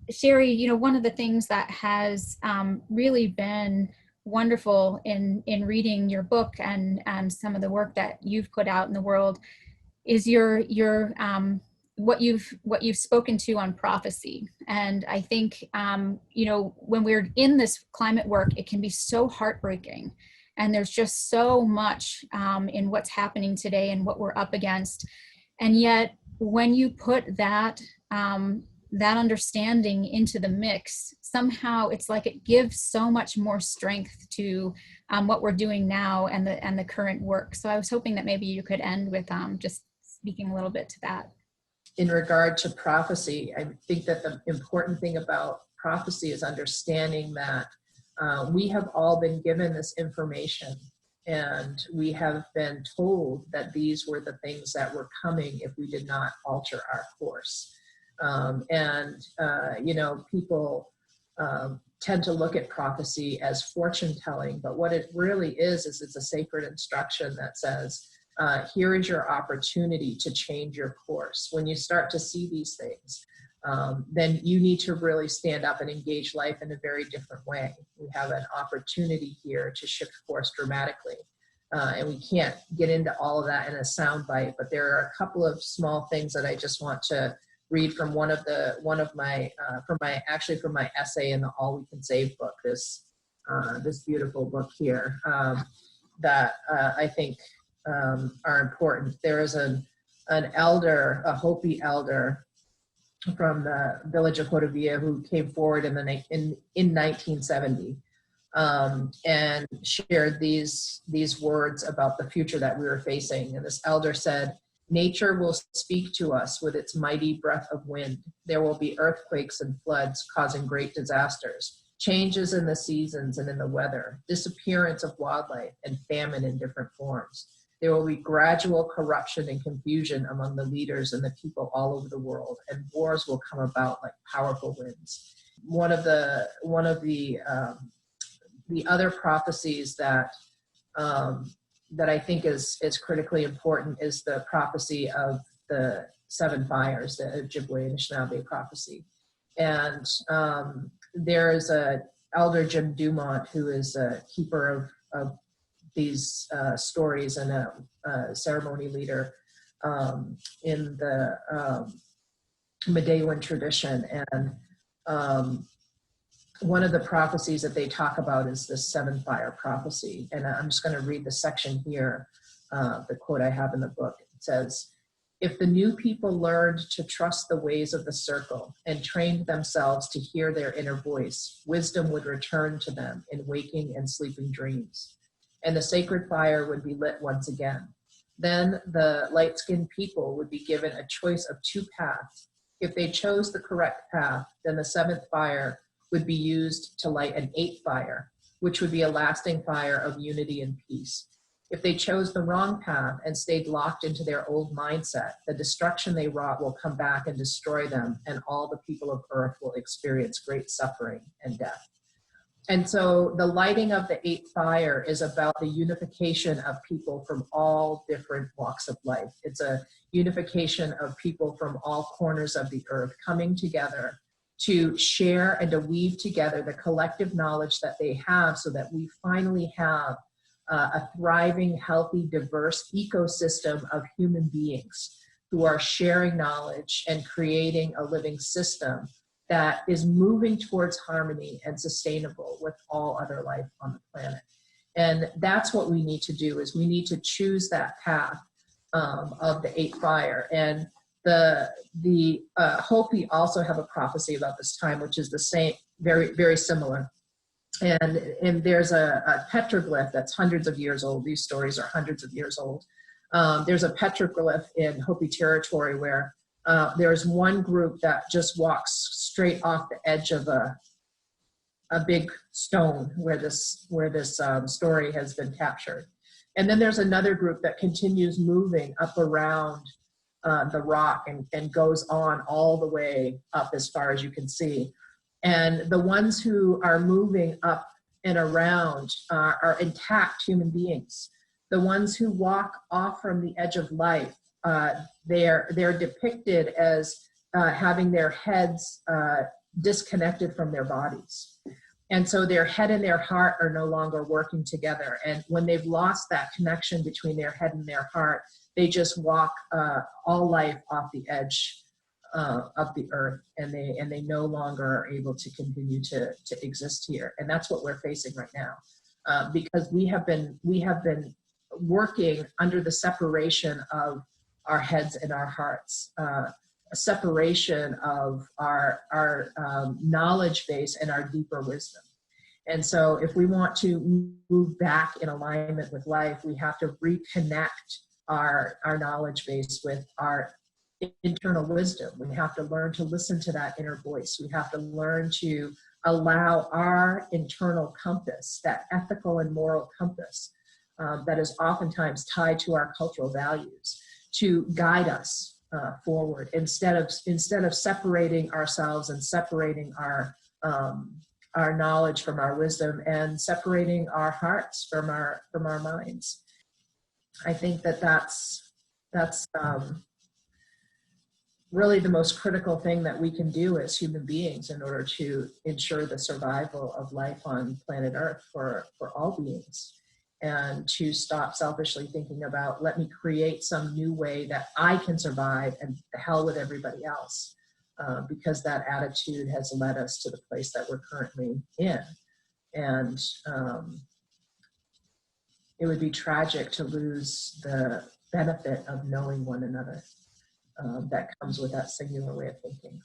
Sherri, one of the things that has really been wonderful in reading your book and some of the work that you've put out in the world is your what you've spoken to on prophecy. And I think when we're in this climate work, it can be so heartbreaking, and there's just so much in what's happening today and what we're up against. And yet when you put that that understanding into the mix, somehow it's like it gives so much more strength to what we're doing now and the current work. So I was hoping that maybe you could end with just speaking a little bit to that. In regard to prophecy, I think that the important thing about prophecy is understanding that we have all been given this information, and we have been told that these were the things that were coming if we did not alter our course. People tend to look at prophecy as fortune telling, but what it really is it's a sacred instruction that says, here is your opportunity to change your course. When you start to see these things, then you need to really stand up and engage life in a very different way. We have an opportunity here to shift course dramatically. And we can't get into all of that in a soundbite, but there are a couple of small things that I just want to read from from my essay in the All We Can Save book, this beautiful book here, that I think are important. There is an elder, a Hopi elder from the village of Hodavia who came forward in 1970 and shared these words about the future that we were facing. And this elder said, "Nature will speak to us with its mighty breath of wind. There will be earthquakes and floods causing great disasters, changes in the seasons and in the weather, disappearance of wildlife, and famine in different forms. There will be gradual corruption and confusion among the leaders and the people all over the world, and wars will come about like powerful winds." One of the other prophecies that I think is critically important is the prophecy of the seven fires, the Ojibwe Anishinaabe prophecy. And there's a elder, Jim Dumont, who is a keeper of these stories and a ceremony leader in the Medewin tradition. And one of the prophecies that they talk about is the seven fire prophecy. And I'm just going to read the section here, the quote I have in the book. It says, "If the new people learned to trust the ways of the circle and trained themselves to hear their inner voice, wisdom would return to them in waking and sleeping dreams, and the sacred fire would be lit once again. Then the light-skinned people would be given a choice of two paths. If they chose the correct path, then the seventh fire would be used to light an eighth fire, which would be a lasting fire of unity and peace. If they chose the wrong path and stayed locked into their old mindset, the destruction they wrought will come back and destroy them, and all the people of earth will experience great suffering and death." And so the lighting of the eighth fire is about the unification of people from all different walks of life. It's a unification of people from all corners of the earth coming together to share and to weave together the collective knowledge that they have, so that we finally have a thriving, healthy, diverse ecosystem of human beings who are sharing knowledge and creating a living system that is moving towards harmony and sustainable with all other life on the planet. And that's what we need to do, is we need to choose that path of the eighth fire. And the Hopi also have a prophecy about this time, which is the same, very, very similar. And there's a petroglyph that's hundreds of years old. These stories are hundreds of years old. There's a petroglyph in Hopi territory where there's one group that just walks straight off the edge of a big stone where this story has been captured. And then there's another group that continues moving up around the rock and goes on all the way up as far as you can see. And the ones who are moving up and around are intact human beings. The ones who walk off from the edge of life, they're depicted as having their heads disconnected from their bodies. And so their head and their heart are no longer working together. And when they've lost that connection between their head and their heart, they just walk all life off the edge of the earth, and they no longer are able to continue to exist here. And that's what we're facing right now, because we have been working under the separation of our heads and our hearts, a separation of our knowledge base and our deeper wisdom. And so if we want to move back in alignment with life, we have to reconnect our knowledge base with our internal wisdom. We have to learn to listen to that inner voice. We have to learn to allow our internal compass, that ethical and moral compass that is oftentimes tied to our cultural values, to guide us forward, instead of separating ourselves and separating our knowledge from our wisdom, and separating our hearts from our minds. I think that's really the most critical thing that we can do as human beings in order to ensure the survival of life on planet Earth for all beings, and to stop selfishly thinking about, let me create some new way that I can survive and the hell with everybody else, because that attitude has led us to the place that we're currently in. And it would be tragic to lose the benefit of knowing one another that comes with that singular way of thinking.